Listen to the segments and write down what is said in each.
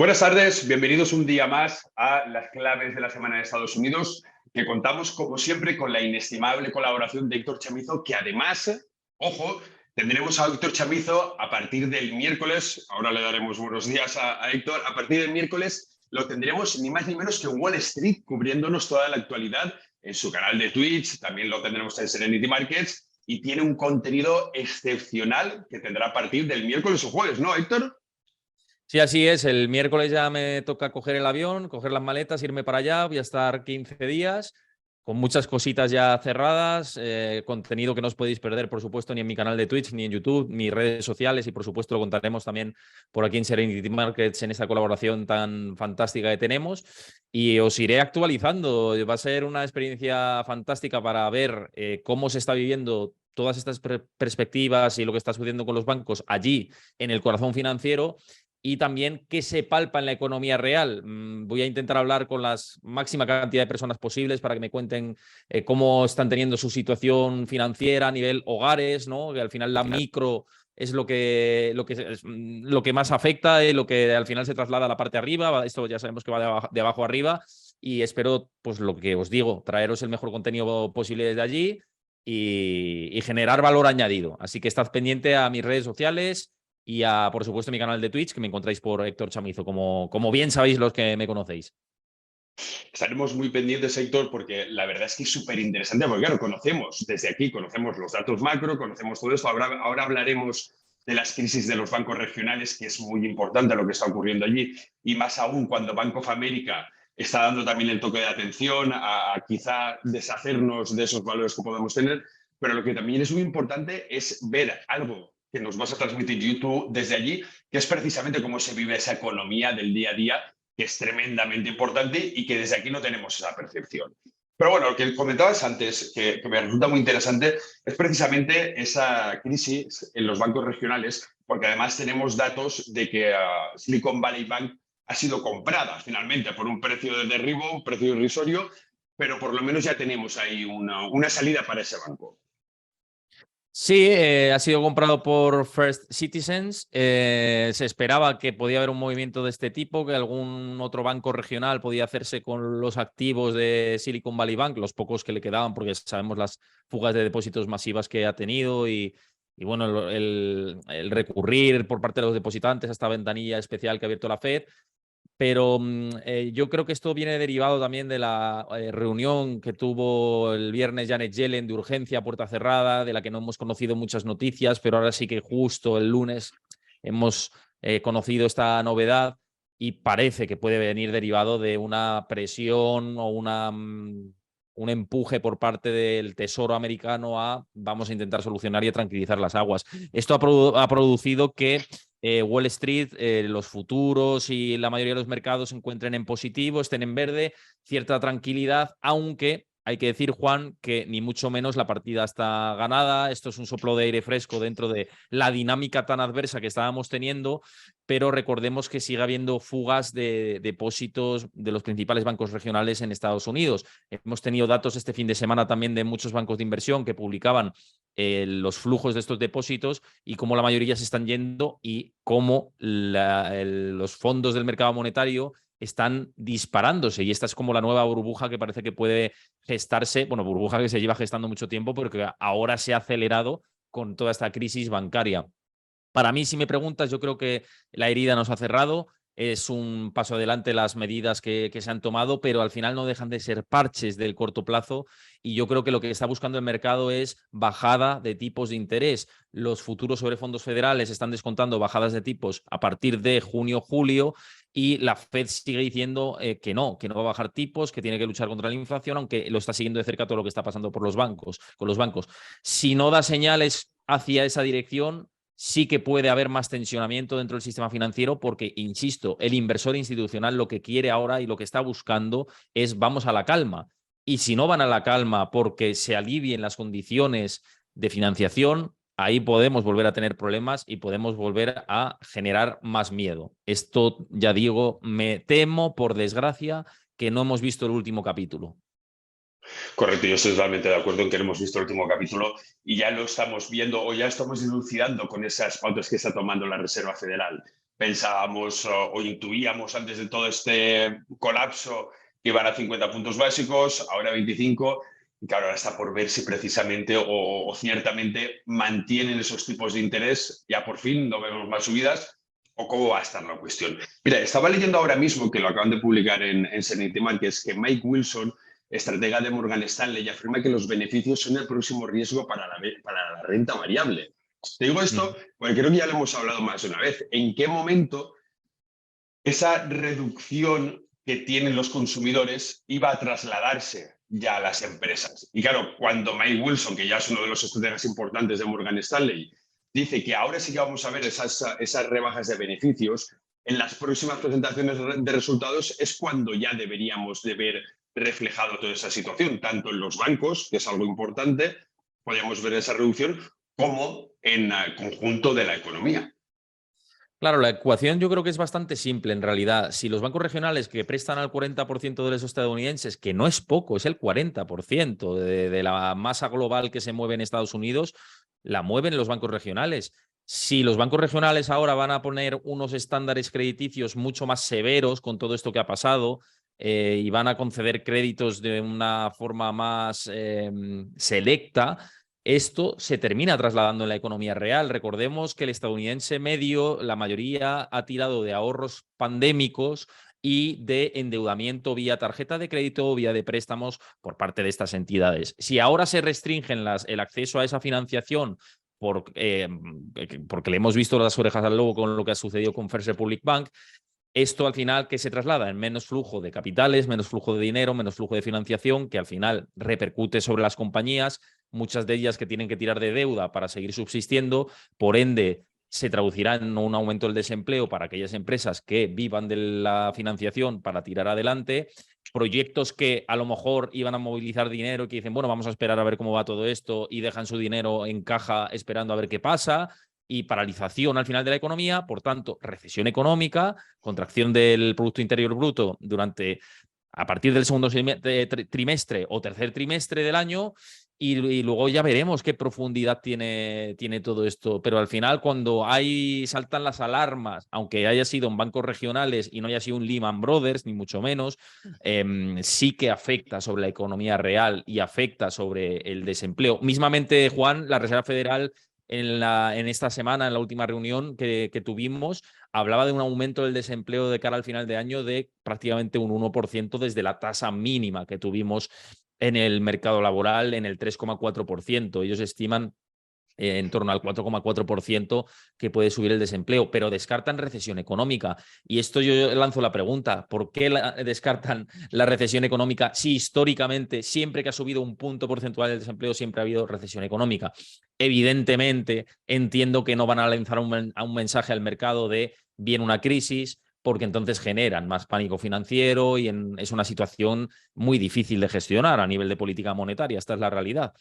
Buenas tardes, bienvenidos un día más a las claves de la semana de Estados Unidos, que contamos como siempre con la inestimable colaboración de Héctor Chamizo, que además, ojo, tendremos a Héctor Chamizo a partir del miércoles, ahora le daremos buenos días a Héctor, a partir del miércoles lo tendremos ni más ni menos que en Wall Street, cubriéndonos toda la actualidad en su canal de Twitch, también lo tendremos en Serenity Markets y tiene un contenido excepcional que tendrá a partir del miércoles o jueves, ¿no, Héctor? Sí, así es. El miércoles ya me toca coger el avión, coger las maletas, irme para allá. Voy a estar 15 días con muchas cositas ya cerradas, contenido que no os podéis perder, por supuesto, ni en mi canal de Twitch, ni en YouTube, ni redes sociales y, por supuesto, lo contaremos también por aquí en Serenity Markets en esta colaboración tan fantástica que tenemos y os iré actualizando. Va a ser una experiencia fantástica para ver cómo se está viviendo todas estas perspectivas y lo que está sucediendo con los bancos allí en el corazón financiero y también qué se palpa en la economía real. Voy a intentar hablar con la máxima cantidad de personas posibles para que me cuenten cómo están teniendo su situación financiera a nivel hogares, ¿no? Que al final la micro es lo que más afecta y lo que al final se traslada a la parte de arriba. Esto ya sabemos que va de abajo a arriba y espero, pues lo que os digo, traeros el mejor contenido posible desde allí y generar valor añadido. Así que estad pendiente a mis redes sociales y a, por supuesto, mi canal de Twitch, que me encontráis por Héctor Chamizo, como bien sabéis los que me conocéis. Estaremos muy pendientes, Héctor, porque la verdad es que es súper interesante, porque claro, conocemos desde aquí, conocemos los datos macro, conocemos todo esto. Ahora hablaremos de las crisis de los bancos regionales, que es muy importante lo que está ocurriendo allí, y más aún cuando Bank of America está dando también el toque de atención a quizá deshacernos de esos valores que podemos tener, pero lo que también es muy importante es ver algo que nos vas a transmitir YouTube desde allí, que es precisamente cómo se vive esa economía del día a día, que es tremendamente importante y que desde aquí no tenemos esa percepción. Pero bueno, lo que comentabas antes, que me resulta muy interesante, es precisamente esa crisis en los bancos regionales, porque además tenemos datos de que Silicon Valley Bank ha sido comprada finalmente por un precio de derribo, un precio irrisorio, pero por lo menos ya tenemos ahí una salida para ese banco. Sí, ha sido comprado por First Citizens. Se esperaba que podía haber un movimiento de este tipo, que algún otro banco regional podía hacerse con los activos de Silicon Valley Bank, los pocos que le quedaban, porque sabemos las fugas de depósitos masivas que ha tenido y bueno, el recurrir por parte de los depositantes a esta ventanilla especial que ha abierto la Fed. Pero yo creo que esto viene derivado también de la reunión que tuvo el viernes Janet Yellen de urgencia a puerta cerrada, de la que no hemos conocido muchas noticias, pero ahora sí que justo el lunes hemos conocido esta novedad y parece que puede venir derivado de una presión o un empuje por parte del Tesoro americano a vamos a intentar solucionar y a tranquilizar las aguas. Esto ha producido que Wall Street, los futuros y la mayoría de los mercados se encuentren en positivo, estén en verde, cierta tranquilidad, aunque hay que decir, Juan, que ni mucho menos la partida está ganada. Esto es un soplo de aire fresco dentro de la dinámica tan adversa que estábamos teniendo, pero recordemos que sigue habiendo fugas de depósitos de los principales bancos regionales en Estados Unidos. Hemos tenido datos este fin de semana también de muchos bancos de inversión que publicaban los flujos de estos depósitos y cómo la mayoría se están yendo y cómo los fondos del mercado monetario están disparándose. Y esta es como la nueva burbuja que parece que puede gestarse, bueno, burbuja que se lleva gestando mucho tiempo, pero que ahora se ha acelerado con toda esta crisis bancaria. Para mí, si me preguntas, yo creo que la herida nos ha cerrado. Es un paso adelante las medidas que se han tomado, pero al final no dejan de ser parches del corto plazo y yo creo que lo que está buscando el mercado es bajada de tipos de interés. Los futuros sobre fondos federales están descontando bajadas de tipos a partir de junio, julio y la Fed sigue diciendo que no va a bajar tipos, que tiene que luchar contra la inflación, aunque lo está siguiendo de cerca todo lo que está pasando por los bancos, con los bancos. Si no da señales hacia esa dirección, sí que puede haber más tensionamiento dentro del sistema financiero porque, insisto, el inversor institucional lo que quiere ahora y lo que está buscando es vamos a la calma. Y si no van a la calma porque se alivien las condiciones de financiación, ahí podemos volver a tener problemas y podemos volver a generar más miedo. Esto, ya digo, me temo, por desgracia, que no hemos visto el último capítulo. Correcto, yo estoy totalmente de acuerdo en que hemos visto el último capítulo y ya lo estamos viendo o ya estamos dilucidando con esas pautas que está tomando la Reserva Federal. pensábamos o intuíamos antes de todo este colapso que iban a 50 puntos básicos, ahora 25, y claro, ahora está por ver si precisamente o ciertamente mantienen esos tipos de interés, ya por fin no vemos más subidas, o cómo va a estar la cuestión. Mira, estaba leyendo ahora mismo, que lo acaban de publicar en Serenity Markets, que Mike Wilson, estratega de Morgan Stanley, afirma que los beneficios son el próximo riesgo para la renta variable. Te digo esto porque creo que ya lo hemos hablado más de una vez. ¿En qué momento esa reducción que tienen los consumidores iba a trasladarse ya a las empresas? Y claro, cuando Mike Wilson, que ya es uno de los estrategas importantes de Morgan Stanley, dice que ahora sí que vamos a ver esas rebajas de beneficios, en las próximas presentaciones de resultados es cuando ya deberíamos de ver reflejado toda esa situación, tanto en los bancos, que es algo importante, podríamos ver esa reducción, como en el conjunto de la economía. Claro, la ecuación yo creo que es bastante simple en realidad. Si los bancos regionales que prestan al 40% de los estadounidenses, que no es poco, es el 40% de la masa global que se mueve en Estados Unidos, la mueven los bancos regionales. Si los bancos regionales ahora van a poner unos estándares crediticios mucho más severos con todo esto que ha pasado y van a conceder créditos de una forma más selecta, esto se termina trasladando en la economía real. Recordemos que el estadounidense medio, la mayoría ha tirado de ahorros pandémicos y de endeudamiento vía tarjeta de crédito o vía de préstamos por parte de estas entidades. Si ahora se restringen el acceso a esa financiación porque le hemos visto las orejas al lobo con lo que ha sucedido con First Republic Bank, esto al final que se traslada en menos flujo de capitales, menos flujo de dinero, menos flujo de financiación, que al final repercute sobre las compañías, muchas de ellas que tienen que tirar de deuda para seguir subsistiendo, por ende se traducirá en un aumento del desempleo para aquellas empresas que vivan de la financiación para tirar adelante, proyectos que a lo mejor iban a movilizar dinero, que dicen, bueno, vamos a esperar a ver cómo va todo esto y dejan su dinero en caja esperando a ver qué pasa, y paralización al final de la economía, por tanto, recesión económica, contracción del Producto Interior Bruto a partir del segundo trimestre o tercer trimestre del año, y luego ya veremos qué profundidad tiene todo esto. Pero al final, cuando saltan las alarmas, aunque haya sido en bancos regionales y no haya sido un Lehman Brothers, ni mucho menos, sí que afecta sobre la economía real y afecta sobre el desempleo. Mismamente, Juan, la Reserva Federal en esta semana, en la última reunión que tuvimos, hablaba de un aumento del desempleo de cara al final de año de prácticamente un 1% desde la tasa mínima que tuvimos en el mercado laboral, en el 3,4%. Ellos estiman en torno al 4,4% que puede subir el desempleo, pero descartan recesión económica. Y esto yo lanzo la pregunta, ¿por qué descartan la recesión económica si históricamente, siempre que ha subido un punto porcentual del desempleo, siempre ha habido recesión económica? Evidentemente, entiendo que no van a lanzar un mensaje al mercado de viene una crisis, porque entonces generan más pánico financiero y es una situación muy difícil de gestionar a nivel de política monetaria. Esta es la realidad.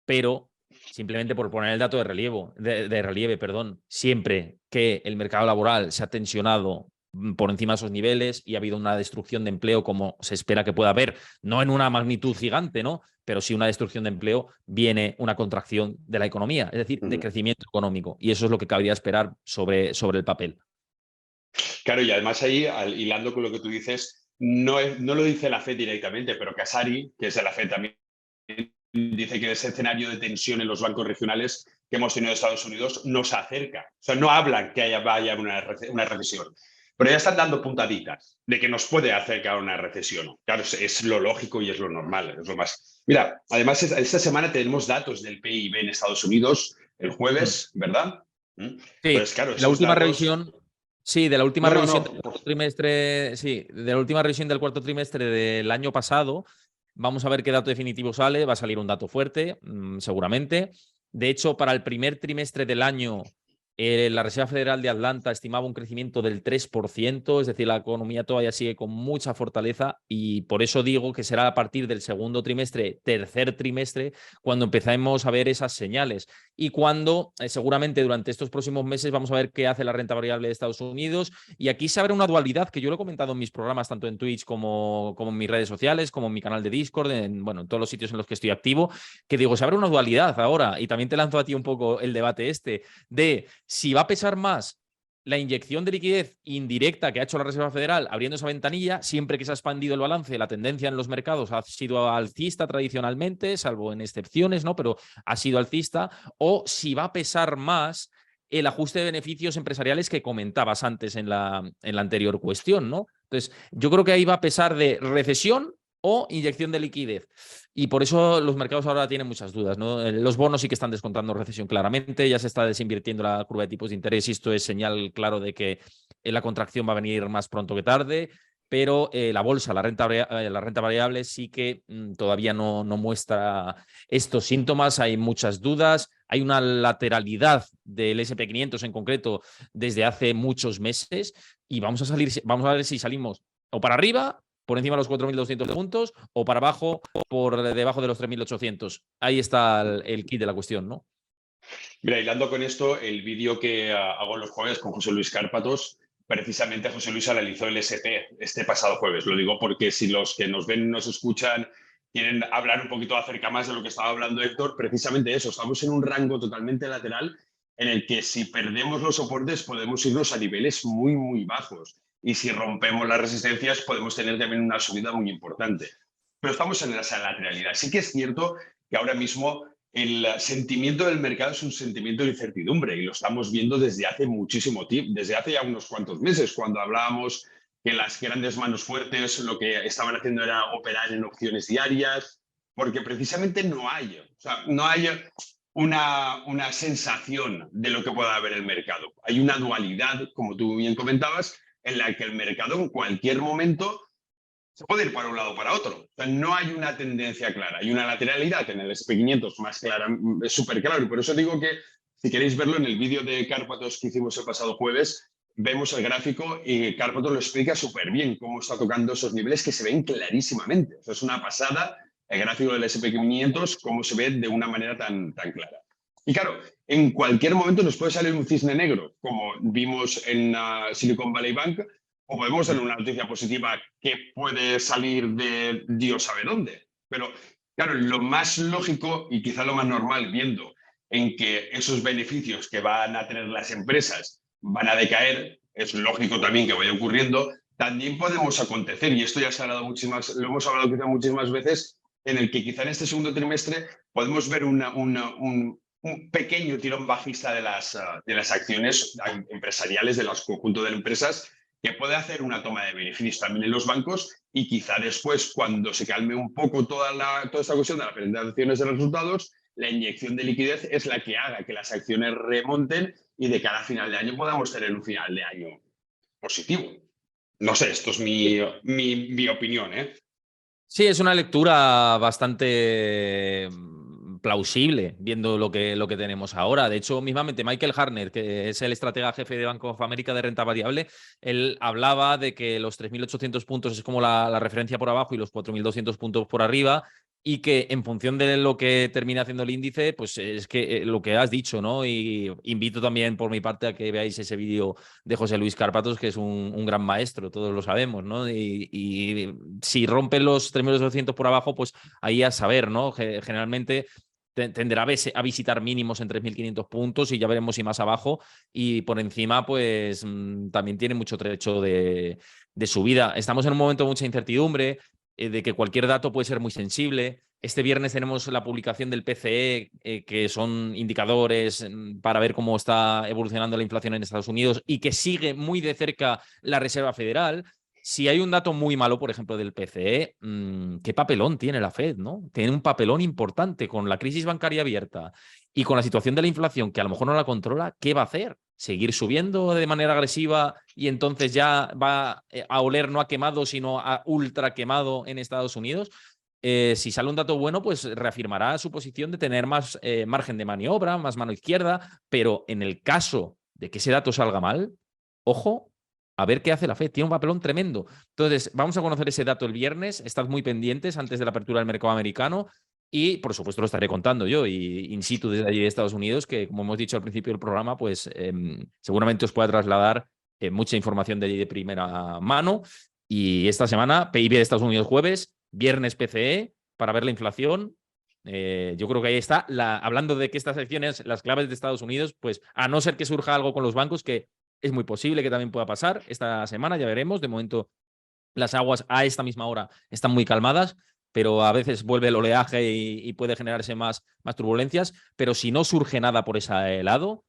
Pero simplemente por poner el dato de relieve, siempre que el mercado laboral se ha tensionado por encima de esos niveles y ha habido una destrucción de empleo como se espera que pueda haber, no en una magnitud gigante, ¿no? Pero sí una destrucción de empleo, viene una contracción de la economía, es decir, de crecimiento económico. Y eso es lo que cabría esperar sobre el papel. Claro, y además ahí, hilando con lo que tú dices, no lo dice la FED directamente, pero Casari, que es de la FED también, dice que ese escenario de tensión en los bancos regionales que hemos tenido en Estados Unidos nos acerca. O sea, no hablan que vaya una recesión, pero ya están dando puntaditas de que nos puede acercar una recesión. Claro, es lo lógico y es lo normal, es lo más. Mira, además esta semana tenemos datos del PIB en Estados Unidos el jueves, ¿verdad? Sí, Pues claro, la esos última datos... revisión. Sí, de la última No, no, revisión del no. cuarto trimestre, sí, de la última revisión del cuarto trimestre del año pasado, vamos a ver qué dato definitivo sale. Va a salir un dato fuerte, seguramente. De hecho, para el primer trimestre del año, la Reserva Federal de Atlanta estimaba un crecimiento del 3%, es decir, la economía todavía sigue con mucha fortaleza, y por eso digo que será a partir del segundo trimestre, tercer trimestre, cuando empecemos a ver esas señales, y cuando seguramente durante estos próximos meses vamos a ver qué hace la renta variable de Estados Unidos. Y aquí se abre una dualidad que yo lo he comentado en mis programas, tanto en Twitch como en mis redes sociales, como en mi canal de Discord, en todos los sitios en los que estoy activo, que digo, se abre una dualidad ahora, y también te lanzo a ti un poco el debate de si va a pesar más la inyección de liquidez indirecta que ha hecho la Reserva Federal abriendo esa ventanilla, siempre que se ha expandido el balance, la tendencia en los mercados ha sido alcista tradicionalmente, salvo en excepciones, ¿no? Pero ha sido alcista, o si va a pesar más el ajuste de beneficios empresariales que comentabas antes en la anterior cuestión, ¿no? Entonces, yo creo que ahí va a pesar de recesión o inyección de liquidez. Y por eso los mercados ahora tienen muchas dudas, ¿no? Los bonos sí que están descontando recesión claramente, ya se está desinvirtiendo la curva de tipos de interés y esto es señal claro de que la contracción va a venir más pronto que tarde, pero la bolsa, la renta variable sí que todavía no muestra estos síntomas, hay muchas dudas, hay una lateralidad del S&P 500 en concreto desde hace muchos meses y vamos a ver si salimos o para arriba por encima de los 4.200 puntos o para abajo por debajo de los 3.800. Ahí está el kit de la cuestión, ¿no? Mira, hilando con esto, el vídeo que hago los jueves con José Luis Cárpatos, precisamente José Luis analizó el SP este pasado jueves. Lo digo porque si los que nos ven, nos escuchan, quieren hablar un poquito acerca más de lo que estaba hablando Héctor, precisamente eso, estamos en un rango totalmente lateral en el que si perdemos los soportes podemos irnos a niveles muy, muy bajos. Y si rompemos las resistencias podemos tener también una subida muy importante. Pero estamos en esa lateralidad. Sí que es cierto que ahora mismo el sentimiento del mercado es un sentimiento de incertidumbre y lo estamos viendo desde hace muchísimo tiempo, desde hace ya unos cuantos meses, cuando hablábamos que las grandes manos fuertes lo que estaban haciendo era operar en opciones diarias, porque precisamente no hay una sensación de lo que pueda haber el mercado. Hay una dualidad, como tú bien comentabas, en la que el mercado en cualquier momento se puede ir para un lado o para otro. O sea, no hay una tendencia clara. Hay una lateralidad en el SP 500 más clara, es súper claro. Y por eso digo que, si queréis verlo en el vídeo de Cárpatos que hicimos el pasado jueves, vemos el gráfico y Cárpatos lo explica súper bien, cómo está tocando esos niveles que se ven clarísimamente. O sea, es una pasada el gráfico del SP 500, cómo se ve de una manera tan clara. Y claro, en cualquier momento nos puede salir un cisne negro, como vimos en Silicon Valley Bank, o podemos tener una noticia positiva que puede salir de Dios sabe dónde. Pero, claro, lo más lógico y quizá lo más normal, viendo en que esos beneficios que van a tener las empresas van a decaer, es lógico también que vaya ocurriendo, también podemos acontecer, y esto ya se ha hablado lo hemos hablado quizá muchísimas veces, en el que quizá en este segundo trimestre podemos ver un pequeño tirón bajista de las acciones empresariales, de los conjuntos de empresas, que puede hacer una toma de beneficios también en los bancos y quizá después, cuando se calme un poco toda esta cuestión de las presentaciones de resultados, la inyección de liquidez es la que haga que las acciones remonten y de cara a final de año podamos tener un final de año positivo. No sé, esto es mi opinión, ¿eh? Sí, es una lectura bastante plausible, viendo lo que tenemos ahora. De hecho, mismamente Michael Hartner, que es el estratega jefe de Bank of America de renta variable, él hablaba de que los 3.800 puntos es como la referencia por abajo y los 4.200 puntos por arriba, y que en función de lo que termine haciendo el índice, pues es que lo que has dicho, ¿no? Y invito también por mi parte a que veáis ese vídeo de José Luis Cárpatos, que es un gran maestro, todos lo sabemos, ¿no? Y si rompen los 3.200 por abajo, pues ahí a saber, ¿no? Generalmente tenderá a visitar mínimos en 3.500 puntos y ya veremos si más abajo, y por encima pues también tiene mucho trecho de subida. Estamos en un momento de mucha incertidumbre, de que cualquier dato puede ser muy sensible. Este viernes tenemos la publicación del PCE, que son indicadores para ver cómo está evolucionando la inflación en Estados Unidos y que sigue muy de cerca la Reserva Federal. Si hay un dato muy malo, por ejemplo, del PCE, ¿qué papelón tiene la Fed, ¿no? Tiene un papelón importante con la crisis bancaria abierta y con la situación de la inflación, que a lo mejor no la controla. ¿Qué va a hacer? ¿Seguir subiendo de manera agresiva y entonces ya va a oler no a quemado, sino a ultra quemado en Estados Unidos? Si sale un dato bueno, pues reafirmará su posición de tener más margen de maniobra, más mano izquierda, pero en el caso de que ese dato salga mal, ojo, a ver qué hace la Fed. Tiene un papelón tremendo. Entonces, vamos a conocer ese dato el viernes. Estad muy pendientes antes de la apertura del mercado americano. Y, por supuesto, lo estaré contando yo, y in situ desde allí de Estados Unidos, que, como hemos dicho al principio del programa, pues seguramente os pueda trasladar mucha información de allí de primera mano. Y esta semana, PIB de Estados Unidos jueves, viernes PCE, para ver la inflación. Yo creo que ahí está. Hablando de que estas acciones, las claves de Estados Unidos, pues a no ser que surja algo con los bancos, que Es muy posible que también pueda pasar esta semana, ya veremos. De momento, las aguas a esta misma hora están muy calmadas, pero a veces vuelve el oleaje y puede generarse más turbulencias. Pero si no surge nada por ese lado,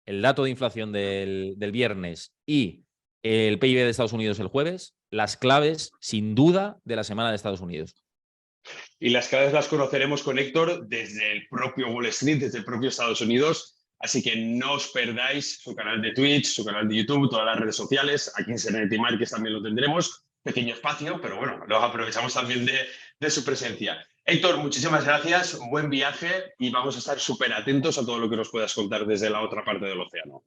el dato de inflación del viernes y el PIB de Estados Unidos el jueves, las claves, sin duda, de la semana de Estados Unidos. Y las claves las conoceremos con Héctor desde el propio Wall Street, desde el propio Estados Unidos. Así que no os perdáis su canal de Twitch, su canal de YouTube, todas las redes sociales. Aquí en Serenity Markets también lo tendremos. Pequeño espacio, pero bueno, lo aprovechamos también de su presencia. Héctor, muchísimas gracias, buen viaje y vamos a estar súper atentos a todo lo que nos puedas contar desde la otra parte del océano.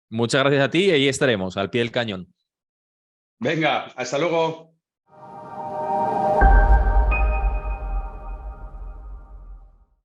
Muchas gracias a ti y ahí estaremos, al pie del cañón. Venga, hasta luego.